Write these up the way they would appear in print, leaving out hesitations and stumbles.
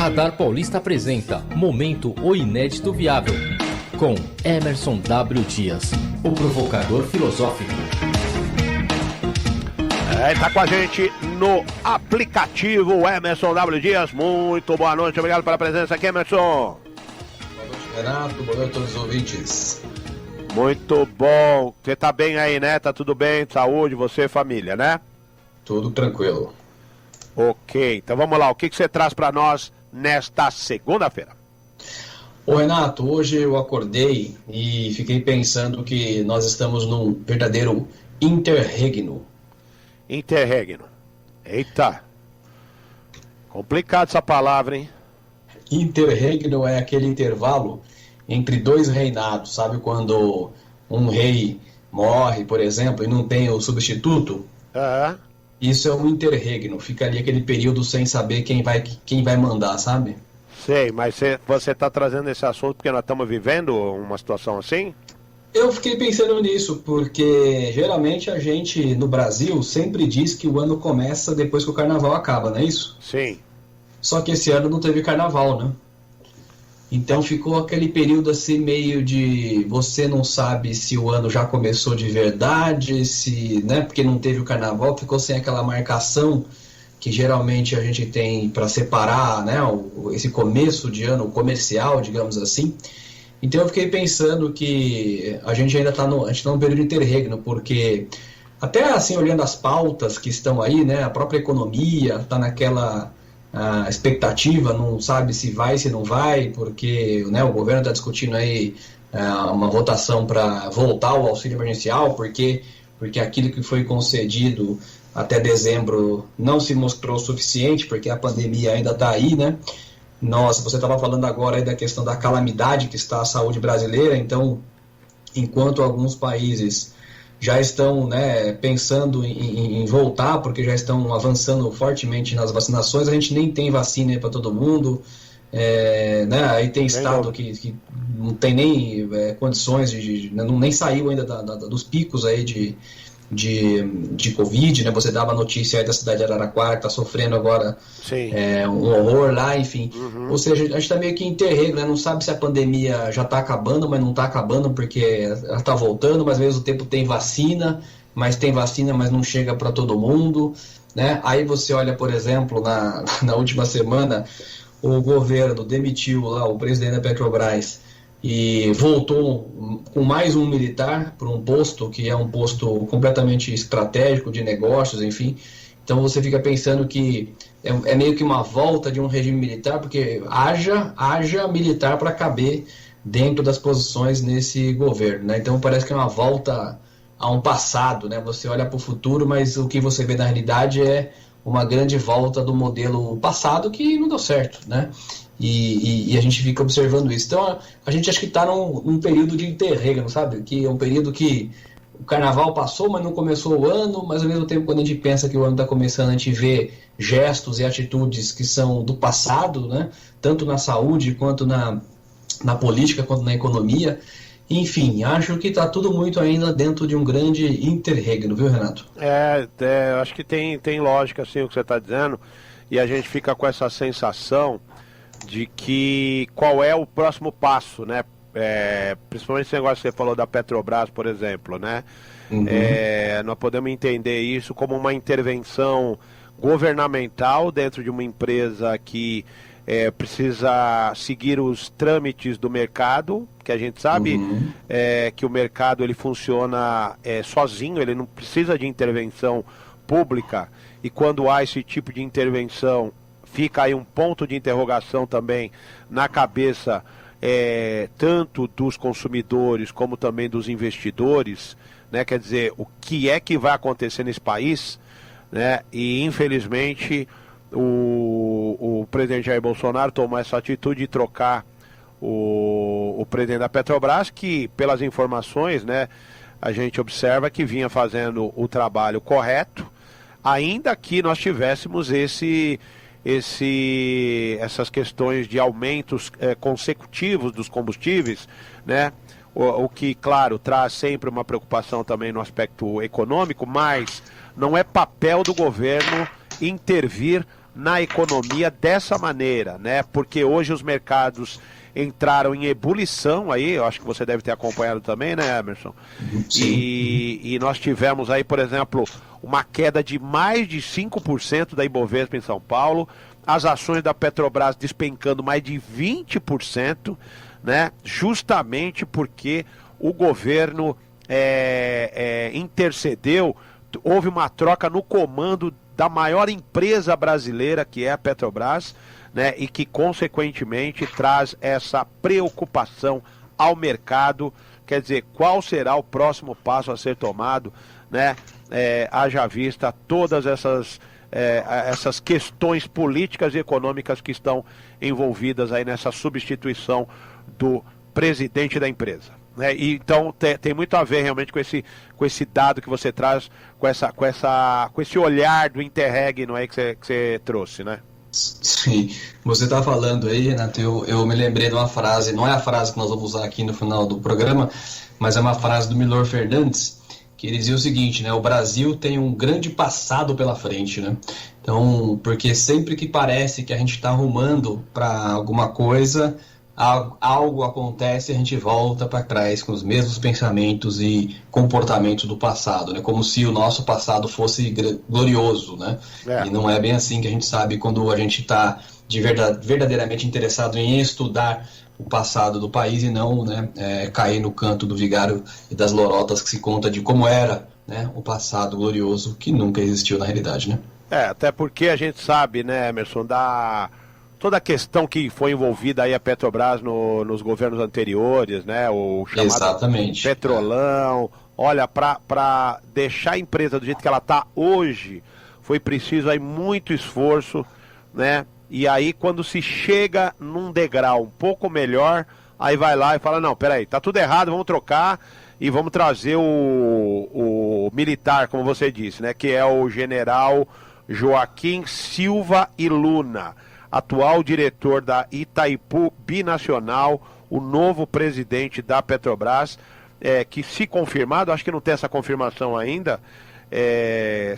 Radar Paulista apresenta Momento O Inédito Viável, com Emerson W. Dias, o provocador filosófico. Está com a gente no aplicativo Emerson W. Dias. Muito boa noite, obrigado pela presença aqui, Emerson. Boa noite, Renato. Boa noite a todos os ouvintes. Muito bom. Você tá bem aí, né? Tá tudo bem? Saúde, você e família, né? Tudo tranquilo. Ok, então vamos lá. O que você traz para nós nesta segunda-feira? Ô Renato, hoje eu acordei e fiquei pensando que nós estamos num verdadeiro interregno. Interregno. Eita. Complicado essa palavra, hein? Interregno é aquele intervalo entre dois reinados, sabe? Quando um rei morre, por exemplo, e não tem o substituto, isso é um interregno. Fica ali aquele período sem saber quem vai mandar, sabe? Sei, mas você está trazendo esse assunto porque nós estamos vivendo uma situação assim? Eu fiquei pensando nisso, porque geralmente a gente no Brasil sempre diz que o ano começa depois que o carnaval acaba, não é isso? Sim. Só que esse ano não teve carnaval, né? Então ficou aquele período assim meio de você não sabe se o ano já começou de verdade, se, né, porque não teve o carnaval, ficou sem aquela marcação que geralmente a gente tem para separar, né, esse começo de ano comercial, digamos assim. Então eu fiquei pensando que a gente ainda está num período interregno, porque até assim olhando as pautas que estão aí, né, a própria economia está naquela expectativa, não sabe se vai, se não vai, porque, né, o governo está discutindo aí uma votação para voltar ao auxílio emergencial, porque aquilo que foi concedido até dezembro não se mostrou suficiente, porque a pandemia ainda está aí, né? Nossa, você estava falando agora aí da questão da calamidade que está a saúde brasileira, então, enquanto alguns países já estão, né, pensando em voltar, porque já estão avançando fortemente nas vacinações, a gente nem tem vacina para todo mundo, né? Aí tem estado que não tem nem condições nem saiu ainda dos picos aí de Covid, né? Você dava a notícia aí da cidade de Araraquara, que está sofrendo agora um horror lá, enfim. Ou seja, a gente está meio que em interregno, né? Não sabe se a pandemia já está acabando, mas não está acabando porque ela está voltando, mas ao mesmo tempo tem vacina, mas não chega para todo mundo, né? Aí você olha, por exemplo, na última semana, o governo demitiu lá o presidente da Petrobras e voltou com mais um militar para um posto que é um posto completamente estratégico de negócios, enfim. Então você fica pensando que é meio que uma volta de um regime militar, porque haja militar para caber dentro das posições nesse governo, né? Então parece que é uma volta a um passado, né? Você olha para o futuro, mas o que você vê na realidade é uma grande volta do modelo passado que não deu certo, né? E a gente fica observando isso. Então a gente acha que está num período de interregno, sabe? Que é um período que o carnaval passou, mas não começou o ano, mas ao mesmo tempo quando a gente pensa que o ano está começando, a gente vê gestos e atitudes que são do passado, né? Tanto na saúde, quanto na política, quanto na economia. Enfim, acho que está tudo muito ainda dentro de um grande interregno, viu, Renato? Acho que tem lógica, assim, o que você está dizendo, e a gente fica com essa sensação de que qual é o próximo passo, né? Principalmente esse negócio que você falou da Petrobras, por exemplo, né? Nós podemos entender isso como uma intervenção governamental dentro de uma empresa que precisa seguir os trâmites do mercado, que a gente sabe que o mercado ele funciona sozinho, ele não precisa de intervenção pública, e quando há esse tipo de intervenção, fica aí um ponto de interrogação também na cabeça tanto dos consumidores como também dos investidores, né? Quer dizer, o que é que vai acontecer nesse país, né? E infelizmente o presidente Jair Bolsonaro tomou essa atitude de trocar o presidente da Petrobras, que pelas informações, né, a gente observa que vinha fazendo o trabalho correto, ainda que nós tivéssemos essas questões de aumentos consecutivos dos combustíveis, né? O que, claro, traz sempre uma preocupação também no aspecto econômico, mas não é papel do governo intervir na economia dessa maneira, né? Porque hoje os mercados entraram em ebulição aí, eu acho que você deve ter acompanhado também, né, Emerson? E nós tivemos aí, por exemplo, uma queda de mais de 5% da Ibovespa em São Paulo, as ações da Petrobras despencando mais de 20%, né? Justamente porque o governo intercedeu, houve uma troca no comando da maior empresa brasileira, que é a Petrobras, né, e que consequentemente traz essa preocupação ao mercado. Quer dizer, qual será o próximo passo a ser tomado, né, haja vista todas essas questões políticas e econômicas que estão envolvidas aí nessa substituição do presidente da empresa, né? E então tem muito a ver realmente com esse dado que você traz, com esse olhar do Interreg, não é, que você trouxe, né? Sim, você está falando aí, Renato, eu me lembrei de uma frase, não é a frase que nós vamos usar aqui no final do programa, mas é uma frase do Milor Fernandes, que ele dizia o seguinte, né, o Brasil tem um grande passado pela frente, né? Então, porque sempre que parece que a gente está arrumando para alguma coisa, algo acontece e a gente volta para trás com os mesmos pensamentos e comportamentos do passado, né? Como se o nosso passado fosse glorioso, né? E não é bem assim que a gente sabe quando a gente está verdadeiramente interessado em estudar o passado do país e não, né, cair no canto do vigário e das lorotas que se conta de como era, né, o passado glorioso que nunca existiu na realidade, né? Até porque a gente sabe, né, Emerson, toda a questão que foi envolvida aí a Petrobras nos governos anteriores, né? O chamado Exatamente. Petrolão. Olha, para deixar a empresa do jeito que ela está hoje, foi preciso aí muito esforço, né? E aí quando se chega num degrau um pouco melhor, aí vai lá e fala, não, peraí, tá tudo errado, vamos trocar e vamos trazer o militar, como você disse, né? Que é o general Joaquim Silva e Luna, atual diretor da Itaipu Binacional, o novo presidente da Petrobras, que se confirmado, acho que não tem essa confirmação ainda,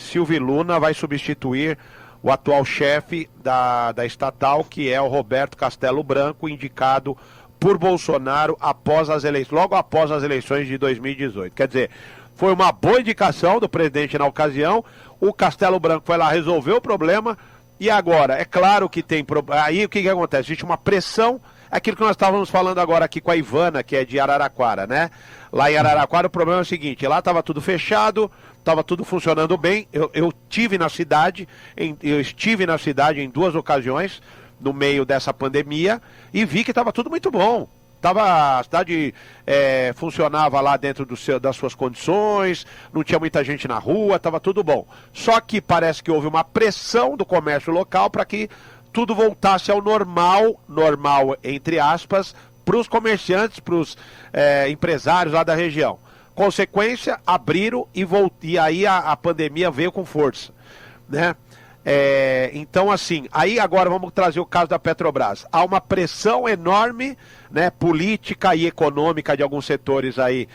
Silva e Luna vai substituir o atual chefe da estatal, que é o Roberto Castelo Branco, indicado por Bolsonaro logo após as eleições de 2018. Quer dizer, foi uma boa indicação do presidente na ocasião, o Castelo Branco foi lá, resolveu o problema. E agora, é claro que tem problema. Aí o que acontece? Existe uma pressão, aquilo que nós estávamos falando agora aqui com a Ivana, que é de Araraquara, né? Lá em Araraquara o problema é o seguinte, lá estava tudo fechado, estava tudo funcionando bem. Eu estive na cidade em 2 ocasiões, no meio dessa pandemia, e vi que estava tudo muito bom. A cidade funcionava lá dentro das suas condições, não tinha muita gente na rua, estava tudo bom. Só que parece que houve uma pressão do comércio local para que tudo voltasse ao normal entre aspas, para os comerciantes, para os empresários lá da região. Consequência, abriram e aí a pandemia veio com força, né? Então assim, aí agora vamos trazer o caso da Petrobras. Há uma pressão enorme, né, política e econômica de alguns setores aí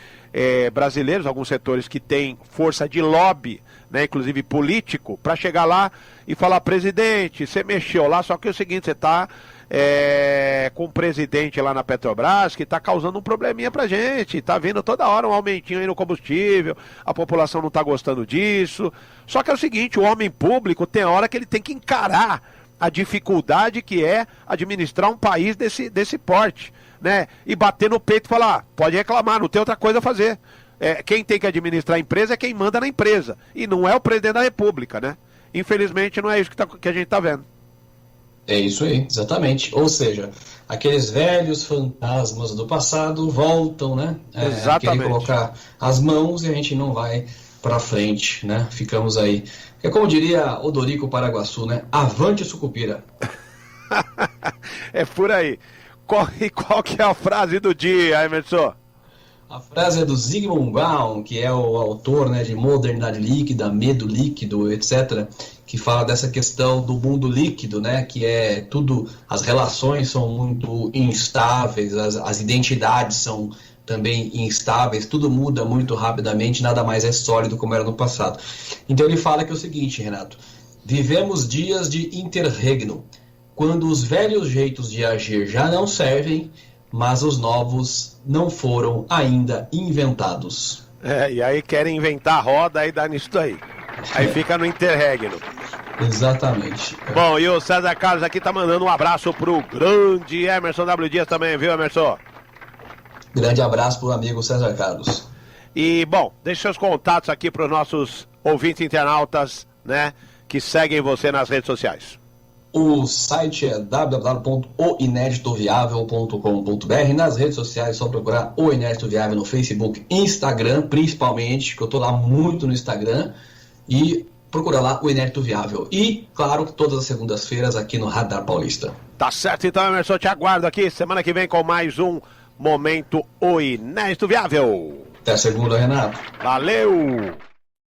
brasileiros, alguns setores que têm força de lobby, né, inclusive político, para chegar lá e falar, presidente, você mexeu lá, só que é o seguinte, você está com um presidente lá na Petrobras que está causando um probleminha pra gente, está vindo toda hora um aumentinho aí no combustível, a população não está gostando disso. Só que é o seguinte, o homem público tem hora que ele tem que encarar a dificuldade que é administrar um país desse porte, né? E bater no peito e falar, pode reclamar, não tem outra coisa a fazer. Quem tem que administrar a empresa é quem manda na empresa, e não é o presidente da República, né? Infelizmente não é isso que a gente está vendo. É isso aí, exatamente. Ou seja, aqueles velhos fantasmas do passado voltam, né? A querer colocar as mãos e a gente não vai para frente, né? Ficamos aí. É como diria Odorico Paraguaçu, né? Avante Sucupira. É por aí. Qual que é a frase do dia, Emerson? A frase é do Zygmunt Baum, que é o autor, né, de Modernidade Líquida, Medo Líquido, etc., que fala dessa questão do mundo líquido, né, que é tudo, as relações são muito instáveis, as identidades são também instáveis, tudo muda muito rapidamente, nada mais é sólido como era no passado. Então ele fala que é o seguinte, Renato, Vivemos dias de interregno, quando os velhos jeitos de agir já não servem, mas os novos não foram ainda inventados. E aí querem inventar a roda e dá nisso daí. Aí fica no interregno. Exatamente. Bom, e o César Carlos aqui tá mandando um abraço pro grande Emerson W. Dias também, viu, Emerson? Grande abraço pro amigo César Carlos. E, bom, deixe seus contatos aqui pros nossos ouvintes internautas, né, que seguem você nas redes sociais. O site é www.oineditoviável.com.br. Nas redes sociais é só procurar O Inédito Viável no Facebook, Instagram, principalmente, que eu tô lá muito no Instagram, e procura lá O Inédito Viável. E, claro, todas as segundas-feiras aqui no Radar Paulista. Tá certo, então, Emerson, te aguardo aqui semana que vem com mais um Momento O Inédito Viável. Até segunda, Renato. Valeu!